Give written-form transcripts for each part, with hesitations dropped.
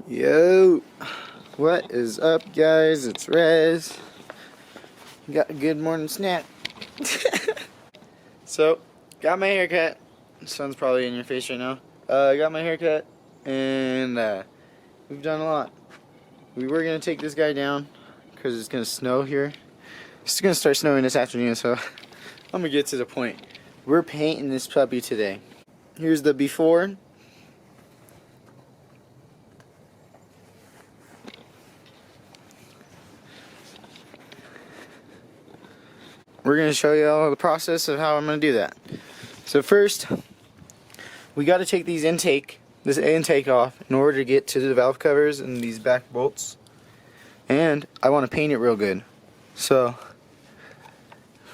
Yo, what is up, guys? It's Rez. Got a good morning snack. So, got my haircut. The sun's probably in your face right now. Got my haircut, and we've done a lot. We were gonna take this guy down because it's gonna snow here. It's gonna start snowing this afternoon, so I'm gonna get to the point. We're painting this puppy today. Here's the before. We're going to show you all the process of how I'm going to do that. So first, we got to take this intake off in order to get to the valve covers and these back bolts. And I want to paint it real good. So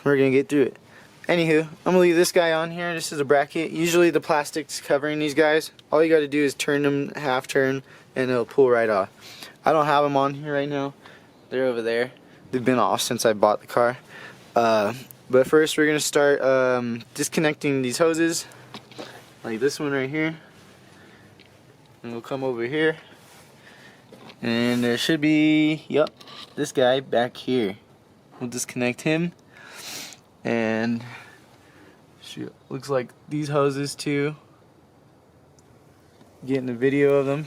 we're going to get through it. Anywho, I'm going to leave this guy on here. This is a bracket. Usually the plastic's covering these guys. All you got to do is turn them half turn and it'll pull right off. I don't have them on here right now. They're over there. They've been off since I bought the car. But first we're going to start disconnecting these hoses, like this one right here, and we'll come over here, and there should be, yep, this guy back here. We'll disconnect him, and shoot, looks like these hoses too. Getting a video of them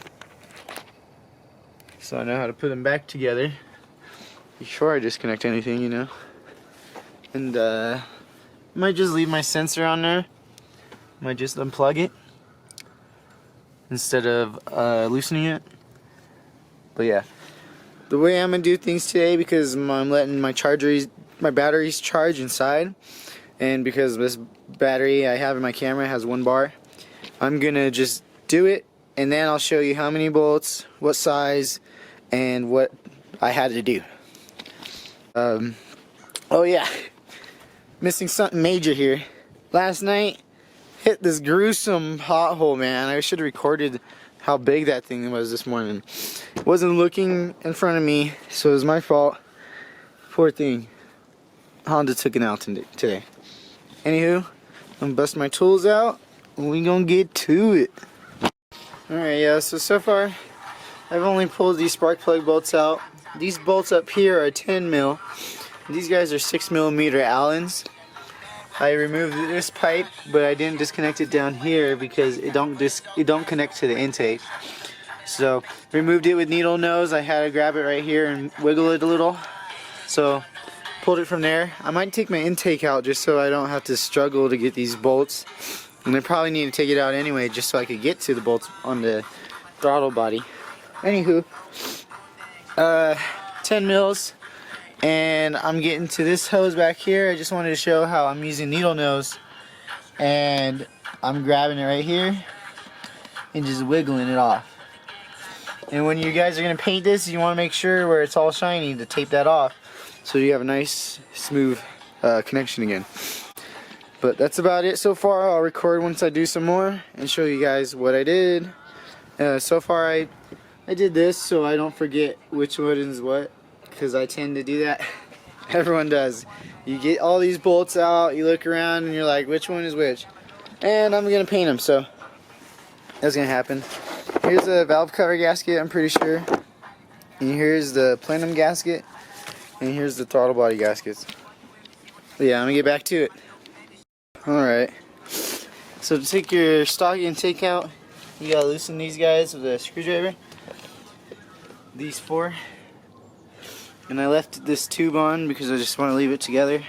so I know how to put them back together before I disconnect anything, you know. And might just leave my sensor on there. Might just unplug it instead of loosening it. But yeah, the way I'm gonna do things today, because I'm letting my batteries charge inside, and because this battery I have in my camera has 1 bar, I'm gonna just do it, and then I'll show you how many bolts, what size, and what I had to do. Oh yeah. Missing something major here. Last night hit this gruesome pothole, man. I should have recorded how big that thing was this morning. Wasn't looking in front of me, so it was my fault. Poor thing. Honda took it out today. Anywho, I'm gonna bust my tools out and we gonna get to it. Alright, yeah, so far I've only pulled these spark plug bolts out. These bolts up here are 10 mil. These guys are 6mm Allens. I removed this pipe, but I didn't disconnect it down here because it don't connect to the intake. So removed it with needle nose. I had to grab it right here and wiggle it a little. So pulled it from there. I might take my intake out just so I don't have to struggle to get these bolts. And I probably need to take it out anyway just so I could get to the bolts on the throttle body. Anywho, 10 mils. And I'm getting to this hose back here. I just wanted to show how I'm using needle nose, and I'm grabbing it right here and just wiggling it off. And when you guys are going to paint this, you want to make sure where it's all shiny to tape that off so you have a nice smooth connection again. But that's about it so far. I'll record once I do some more and show you guys what I did. So far I did this so I don't forget which one is what, because I tend to do that. Everyone does. You get all these bolts out, you look around and you're like, which one is which? And I'm gonna paint them, so that's gonna happen. Here's the valve cover gasket, I'm pretty sure. And here's the plenum gasket. And here's the throttle body gaskets. But yeah, I'm gonna get back to it. Alright. So to take your stock intake out, you gotta loosen these guys with a screwdriver. These 4. And I left this tube on because I just want to leave it together.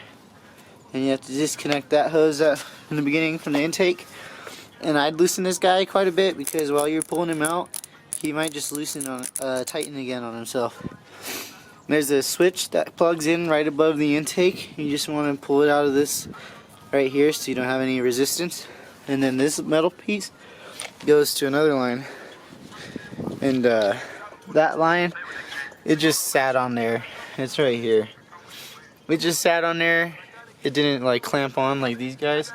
And you have to disconnect that hose out in the beginning from the intake. And I'd loosen this guy quite a bit because while you're pulling him out, he might just tighten again on himself. There's a switch that plugs in right above the intake. You just want to pull it out of this right here so you don't have any resistance. And then this metal piece goes to another line. And that line, it just sat on there. It's right here. It just sat on there. It didn't like clamp on like these guys.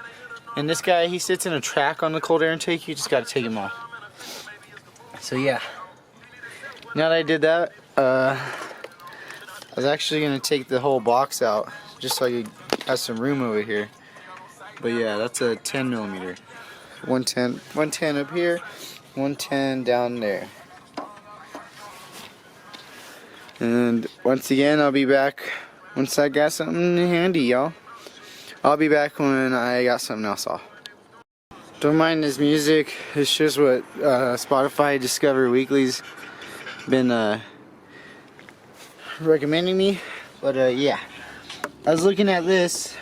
And this guy, he sits in a track on the cold air intake. You just gotta take him off. So yeah. Now that I did that, I was actually gonna take the whole box out just so I could have some room over here. But yeah, that's a 10mm. 110 up here, 110 down there. And once again, I'll be back once I got something handy, y'all. I'll be back when I got something else off. Don't mind this music. It's just what Spotify Discover Weekly's been recommending me. But yeah, I was looking at this,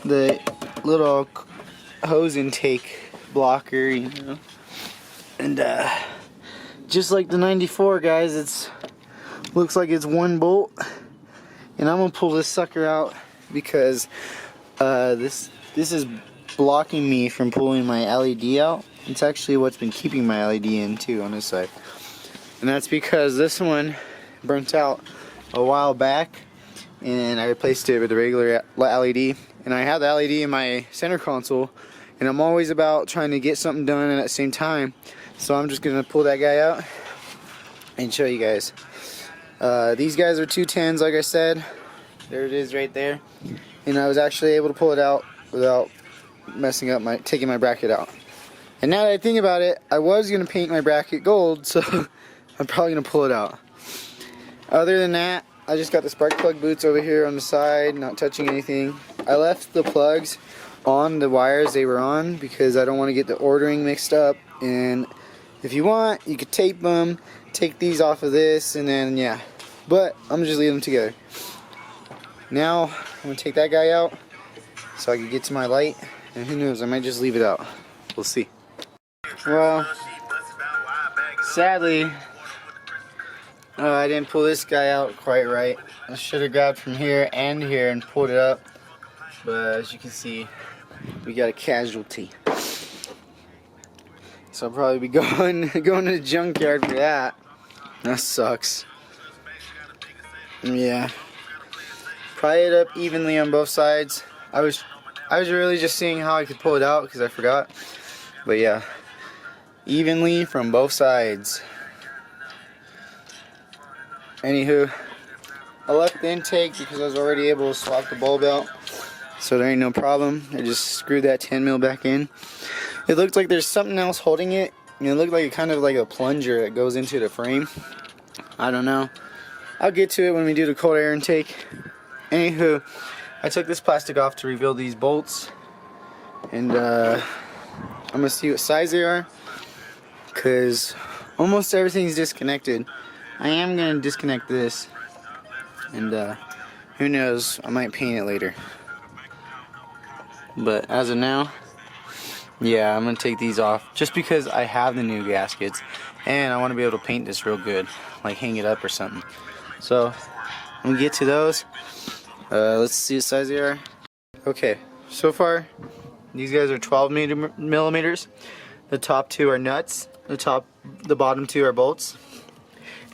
the little hose intake blocker, you know, and just like the 94, guys, it's looks like it's one bolt, and I'm gonna pull this sucker out because this is blocking me from pulling my LED out. It's actually what's been keeping my LED in too on this side, and that's because this one burnt out a while back, and I replaced it with a regular LED. And I have the LED in my center console, and I'm always about trying to get something done at the same time. So I'm just gonna pull that guy out and show you guys. These guys are 210s, like I said. There it is right there. And I was actually able to pull it out without messing up taking my bracket out. And now that I think about it, I was gonna paint my bracket gold, so I'm probably gonna pull it out. Other than that, I just got the spark plug boots over here on the side, not touching anything. I left the plugs on the wires they were on because I don't want to get the ordering mixed up. And if you want, you could tape them, take these off of this, and then yeah. But I'm gonna just leave them together. Now I'm gonna take that guy out so I can get to my light, and who knows, I might just leave it out. We'll see. Well, sadly, I didn't pull this guy out quite right. I should have grabbed from here and here and pulled it up, but as you can see, we got a casualty. So I'll probably be going to the junkyard for that. That sucks. Yeah. Pry it up evenly on both sides. I was really just seeing how I could pull it out because I forgot. But yeah, evenly from both sides. Anywho, I left the intake because I was already able to swap the bulb out, so there ain't no problem. I just screwed that 10 mil back in. It looked like there's something else holding it, and it looked like kind of like a plunger that goes into the frame. I don't know. I'll get to it when we do the cold air intake. Anywho, I took this plastic off to reveal these bolts, and I'm gonna see what size they are, because almost everything's disconnected. I am going to disconnect this, and who knows, I might paint it later. But as of now, yeah, I'm going to take these off just because I have the new gaskets and I want to be able to paint this real good, like hang it up or something. So I'm going to get to those. Let's see what size they are. Okay, so far these guys are 12 millimeters. The top two are nuts. The bottom two are bolts.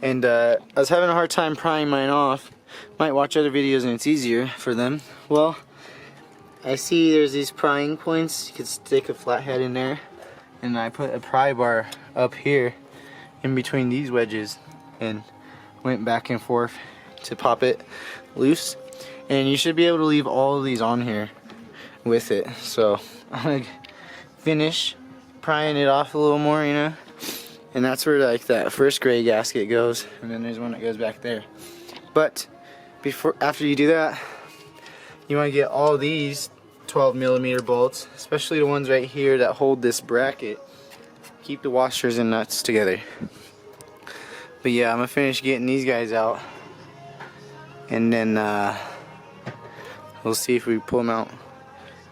And I was having a hard time prying mine off. Might watch other videos and it's easier for them. Well, I see there's these prying points. You could stick a flathead in there. And I put a pry bar up here in between these wedges and went back and forth to pop it loose. And you should be able to leave all of these on here with it. So I'm gonna finish prying it off a little more, you know. And that's where like that first gray gasket goes, and then there's one that goes back there. But after you do that, you want to get all these 12 millimeter bolts, especially the ones right here that hold this bracket. Keep the washers and nuts together. But yeah, I'm gonna finish getting these guys out, and then we'll see if we pull them out,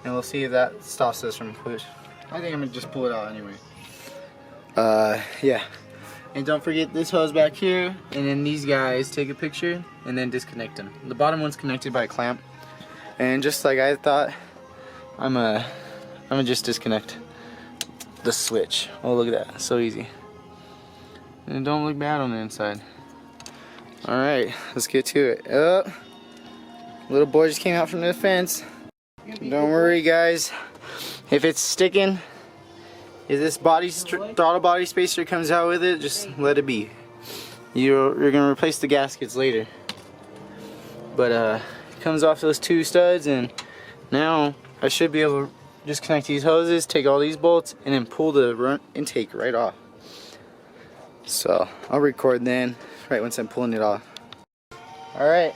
and we'll see if that stops us from push. I think I'm gonna just pull it out anyway. Yeah, and don't forget this hose back here, and then these guys, take a picture and then disconnect them. The bottom one's connected by a clamp, and just like I thought, I'm gonna just disconnect the switch. Oh, look at that, so easy, and it don't look bad on the inside. Alright, let's get to it. Oh, little boy just came out from the fence. Don't worry guys, if it's sticking, if this throttle body spacer comes out with it, just let it be. You're gonna replace the gaskets later. But it comes off those two studs, and now I should be able to just connect these hoses, take all these bolts, and then pull the intake right off. So I'll record then, right once I'm pulling it off. Alright,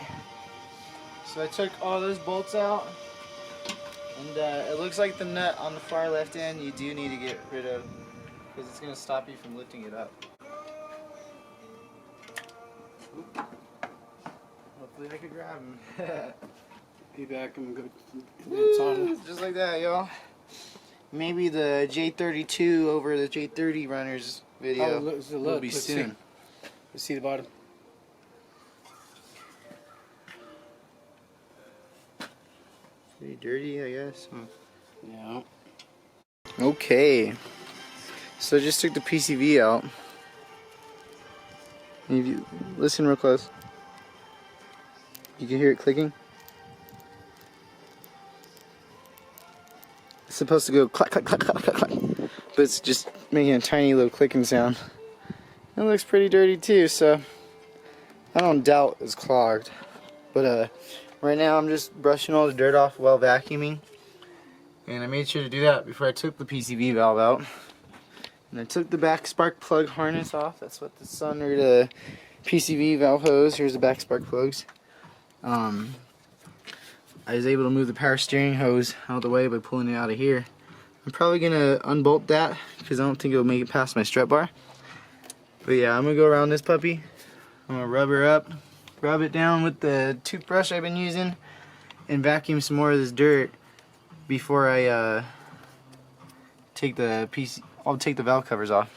so I took all those bolts out, and it looks like the nut on the far left end you do need to get rid of, because it's going to stop you from lifting it up. Oop. Hopefully I could grab him. Be back and go. Woo, just like that, y'all. Maybe the J32 over the J30 runners video will be soon. Let's see the bottom. Pretty dirty, I guess. Yeah. Okay. So I just took the PCV out. And if you listen real close, you can hear it clicking. It's supposed to go clack, clack, clack, clack, clack, clack, but it's just making a tiny little clicking sound. It looks pretty dirty too, so I don't doubt it's clogged. But right now I'm just brushing all the dirt off while vacuuming, and I made sure to do that before I took the PCV valve out. And I took the back spark plug harness off. That's what that's under the PCV valve hose. Here's the back spark plugs. I was able to move the power steering hose out of the way by pulling it out of here. I'm probably going to unbolt that because I don't think it'll make it past my strut bar. But yeah, I'm going to go around this puppy. I'm going to rub her up, rub it down with the toothbrush I've been using, and vacuum some more of this dirt before I take the I'll take the valve covers off.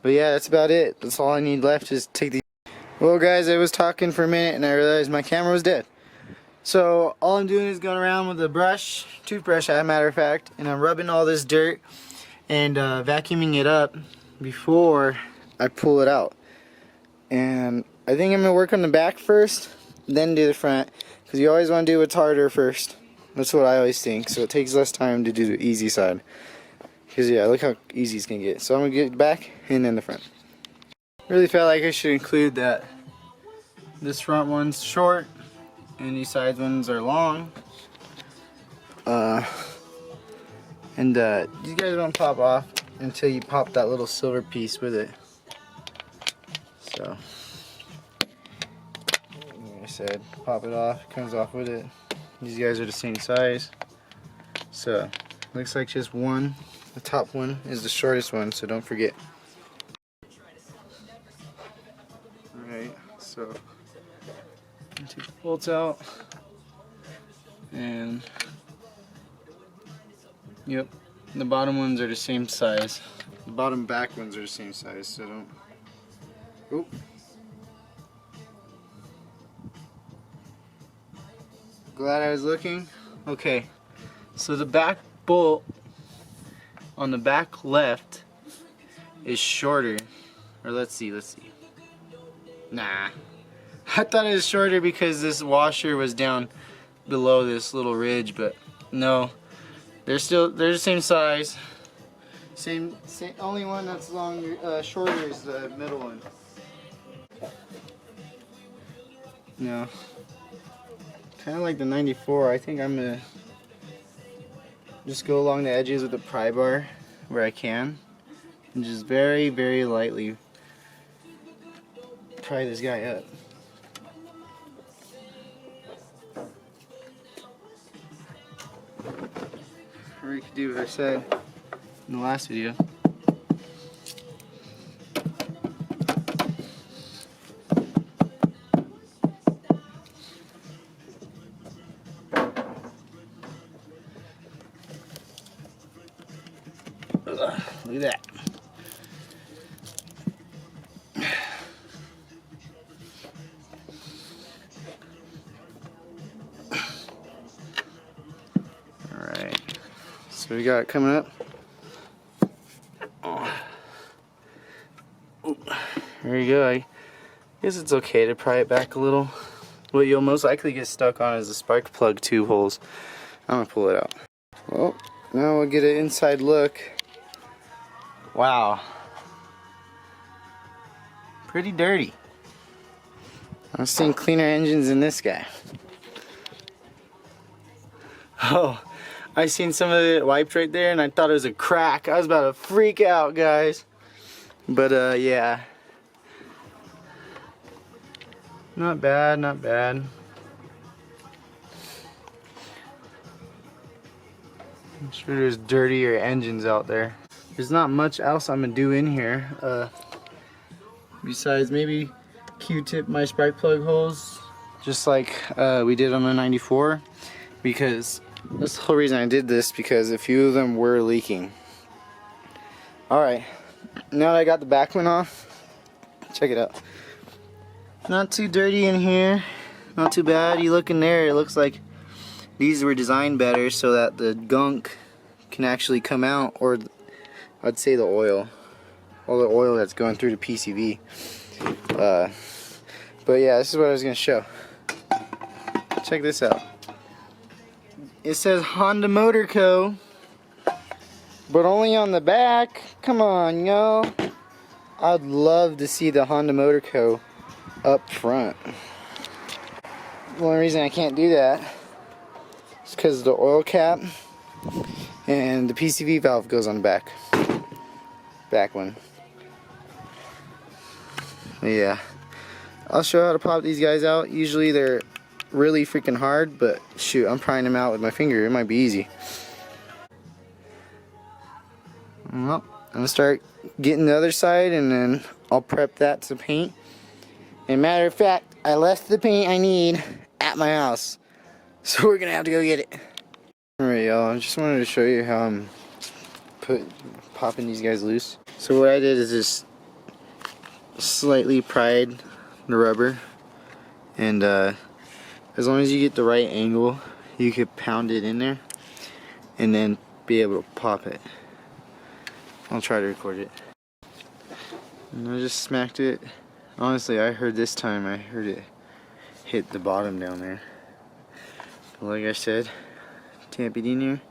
But yeah, that's about it. That's all I need left is take the... Well guys, I was talking for a minute and I realized my camera was dead. So all I'm doing is going around with a brush, toothbrush as a matter of fact, and I'm rubbing all this dirt and vacuuming it up before I pull it out. And I think I'm going to work on the back first, then do the front, because you always want to do what's harder first. That's what I always think, so it takes less time to do the easy side. Because yeah, look how easy it's going to get. So I'm going to get back and then the front. Really felt like I should include that this front one's short and these side ones are long. These guys don't pop off until you pop that little silver piece with it. So, like I said, pop it off, it comes off with it. These guys are the same size. So, looks like just one. The top one is the shortest one, so don't forget. Alright, so take the bolts out, and yep, the bottom ones are the same size. The bottom back ones are the same size, so don't. Oop. Glad I was looking. Okay, so the back bolt on the back left is shorter, or let's see. Nah. I thought it was shorter because this washer was down below this little ridge, but no, they're the same size. Same. Only one that's longer, shorter is the middle one. No, kind of like the 94. I think I'm gonna just go along the edges with the pry bar where I can, and just very, very lightly pry this guy up. Or you could do what I said in the last video. Look at that. Alright, so we got it coming up. Oh. There you go. I guess it's okay to pry it back a little. What you'll most likely get stuck on is the spark plug tube holes. I'm gonna pull it out. Well, now we'll get an inside look. Wow. Pretty dirty. I've seen cleaner engines than this guy. Oh, I seen some of it wiped right there and I thought it was a crack. I was about to freak out, guys. But yeah. Not bad, not bad. I'm sure there's dirtier engines out there. There's not much else I'm gonna do in here. Besides maybe Q-tip my spark plug holes, just like we did on the 94. Because that's the whole reason I did this, because a few of them were leaking. Alright, now that I got the back one off, check it out. Not too dirty in here, not too bad. You look in there, it looks like these were designed better so that the gunk can actually come out, or I'd say the oil. All the oil that's going through the PCV. But yeah, this is what I was going to show. Check this out. It says Honda Motor Co. But only on the back. Come on, y'all. I'd love to see the Honda Motor Co. up front. The only reason I can't do that is because the oil cap and the PCV valve goes on the back. Back one. But yeah. I'll show how to pop these guys out. Usually they're really freaking hard, but shoot, I'm prying them out with my finger. It might be easy. Well, I'm gonna start getting the other side, and then I'll prep that to paint. And matter of fact, I left the paint I need at my house, so we're gonna have to go get it. Alright, y'all, I just wanted to show you how I'm popping these guys loose. So what I did is just slightly pried the rubber, and as long as you get the right angle, you could pound it in there and then be able to pop it. I'll try to record it. And I just smacked it. Honestly, I heard this time, I heard it hit the bottom down there. But like I said, tamp it in here,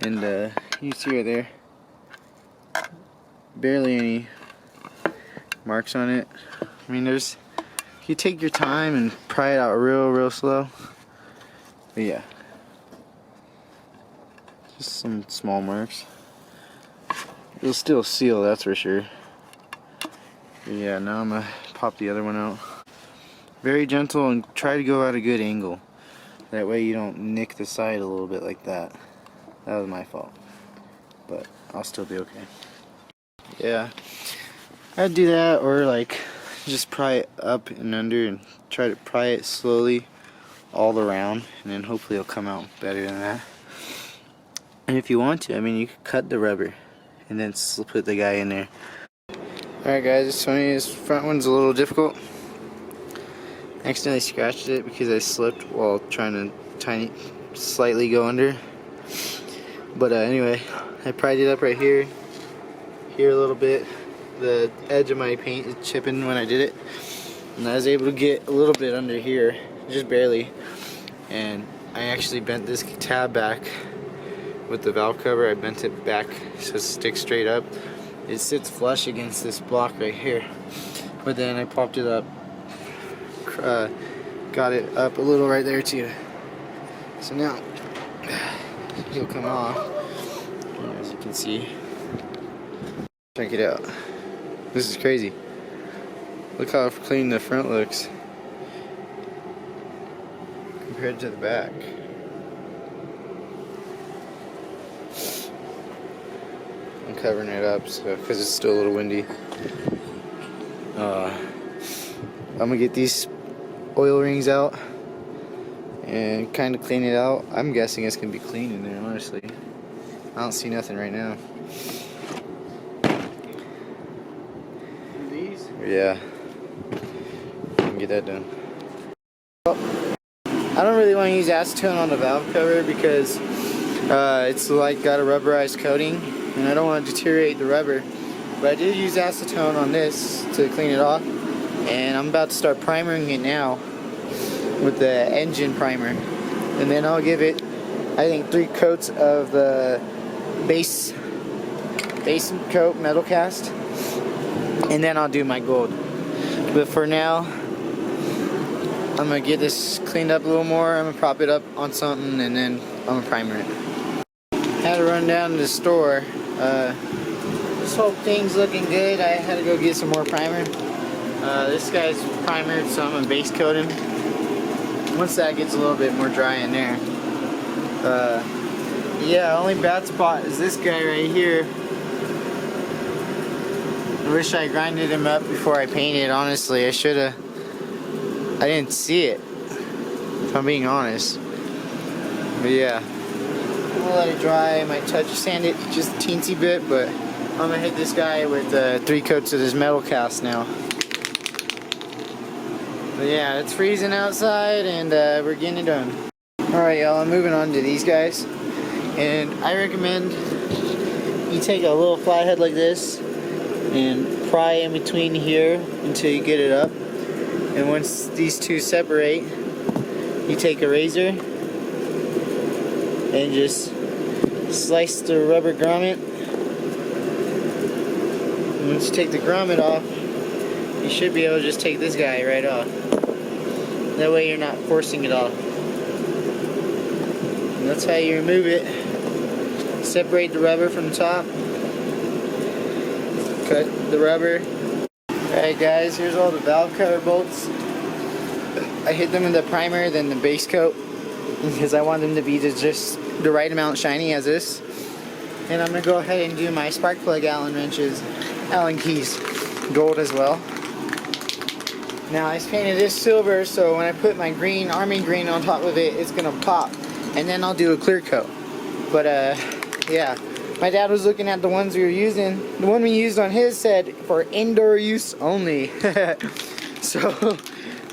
and you see right there, barely any marks on it. I mean, there's, you take your time and pry it out real slow. But yeah, just some small marks. It'll still seal, that's for sure. But yeah, now I'm gonna pop the other one out. Very gentle, and try to go at a good angle. That way you don't nick the side a little bit like that. That was my fault, but I'll still be okay. Yeah, I'd do that, or like just pry it up and under and try to pry it slowly all around, and then hopefully it'll come out better than that. And if you want to, I mean, you could cut the rubber and then put the guy in there. Alright guys, this front one's a little difficult. I accidentally scratched it because I slipped while trying to slightly go under. But anyway, I pried it up right here a little bit. The edge of my paint is chipping when I did it, and I was able to get a little bit under here, just barely. And I actually bent this tab back with the valve cover. I bent it back so it sticks straight up. It sits flush against this block right here, but then I popped it up, got it up a little right there too. So now it'll come off, as you can see. Check it out. This is crazy. Look how clean the front looks compared to the back. I'm covering it up so because it's still a little windy. I'm gonna get these oil rings out and kind of clean it out. I'm guessing it's gonna be clean in there, honestly. I don't see nothing right now. Yeah, I can get that done. I don't really want to use acetone on the valve cover because it's like got a rubberized coating, and I don't want to deteriorate the rubber. But I did use acetone on this to clean it off, and I'm about to start primering it now with the engine primer, and then I'll give it, I think, 3 coats of the base coat metal cast, and then I'll do my gold. But for now, I'm gonna get this cleaned up a little more. I'm gonna prop it up on something, and then I'm gonna primer it. Had to run down to the store. This whole thing's looking good. I had to go get some more primer. This guy's primered, so I'm gonna base coat him. Once that gets a little bit more dry in there. Yeah, only bad spot is this guy right here. I wish I grinded him up before I painted, honestly. I didn't see it, if I'm being honest. But yeah, I'm gonna let it dry. I might sand it just a teensy bit, but I'm gonna hit this guy with 3 coats of this metal cast now. But yeah, it's freezing outside and we're getting it done. Alright y'all, I'm moving on to these guys. And I recommend you take a little flathead like this and pry in between here until you get it up. And once these two separate, you take a razor and just slice the rubber grommet. And once you take the grommet off, you should be able to just take this guy right off. That way you're not forcing it off. And that's how you remove it. Separate the rubber from the top. Cut the rubber. Alright guys, here's all the valve cover bolts. I hit them in the primer, then the base coat, because I want them to be just the right amount shiny as this. And I'm going to go ahead and do my spark plug Allen wrenches, Allen keys, gold as well. Now I painted this silver, so when I put my green, army green on top of it, it's going to pop. And then I'll do a clear coat. But yeah, my dad was looking at the ones we were using. The one we used on his said for indoor use only. So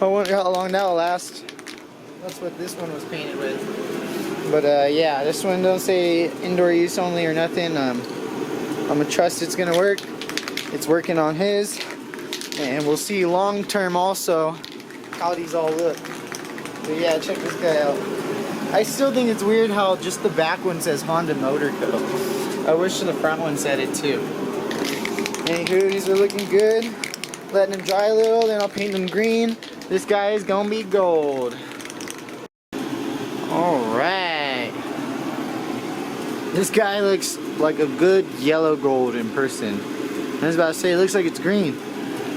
I wonder how long that'll last. That's what this one was painted with. But yeah, this one don't say indoor use only or nothing. I'm gonna trust it's gonna work. It's working on his, and we'll see long term also how these all look. But yeah, check this guy out. I still think it's weird how just the back one says Honda Motor Co. I wish the front one said it too. Anywho, these are looking good. Letting them dry a little, then I'll paint them green. This guy is gonna be gold. Alright. This guy looks like a good yellow gold in person. I was about to say it looks like it's green.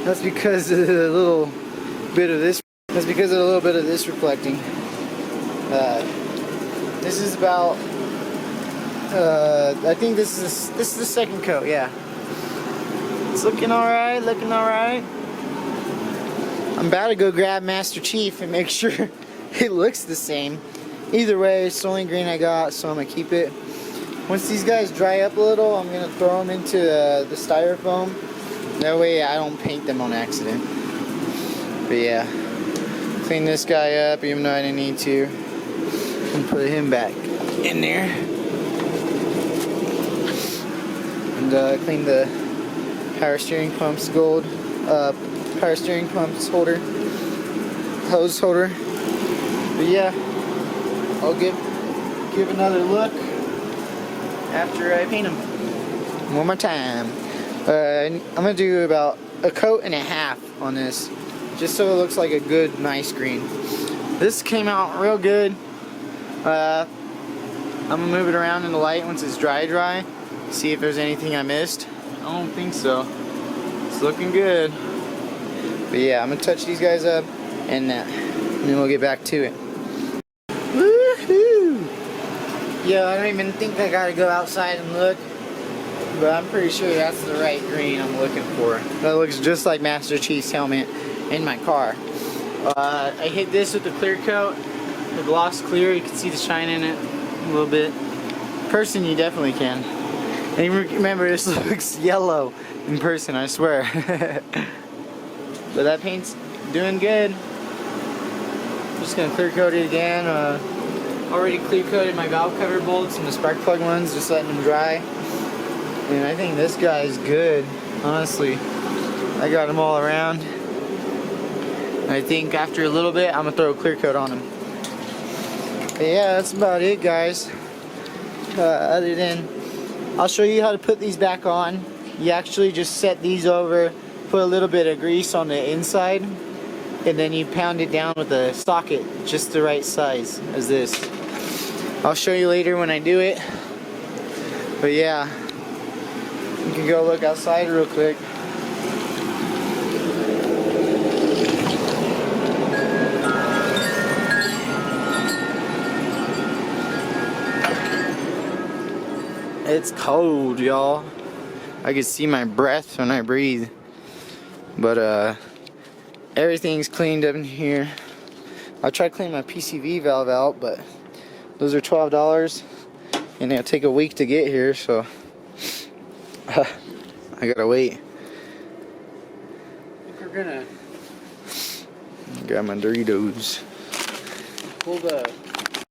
That's because of the little bit of this. That's because of a little bit of this reflecting. This is about. I think this is the second coat. Yeah. It's looking all right. Looking all right. I'm about to go grab Master Chief and make sure it looks the same. Either way, it's the only green I got, so I'm gonna keep it. Once these guys dry up a little, I'm gonna throw them into the styrofoam. That way I don't paint them on accident. But yeah, clean this guy up even though I didn't need to, and put him back in there. And clean the power steering pumps gold, power steering pumps holder, hose holder. But yeah, I'll give another look after I paint them one more time. I'm gonna do about a coat and a half on this, just so it looks like a good, nice green. This came out real good. I'm gonna move it around in the light once it's dry. See if there's anything I missed. I don't think so. It's looking good. But yeah, I'm gonna touch these guys up, and then we'll get back to it. Woohoo! Yeah, I don't even think I gotta go outside and look, but I'm pretty sure that's the right green I'm looking for. That looks just like Master Chief's helmet in my car. I hit this with the clear coat, the gloss clear. You can see the shine in it a little bit. In person, you definitely can. And remember, this looks yellow in person, I swear. But that paint's doing good. Just gonna clear coat it again. Already clear coated my valve cover bolts and the spark plug ones, just letting them dry. And I think this guy's good, honestly. I got them all around. I think after a little bit, I'm gonna throw a clear coat on them. But yeah, that's about it, guys. Other than, I'll show you how to put these back on. You actually just set these over, put a little bit of grease on the inside, and then you pound it down with a socket just the right size as this. I'll show you later when I do it. But yeah, you can go look outside real quick. It's cold, y'all. I can see my breath when I breathe. But everything's cleaned up in here. I tried cleaning my PCV valve out, but those are $12 and it'll take a week to get here, so I gotta wait. I think we're gonna Grab my Doritos. pull the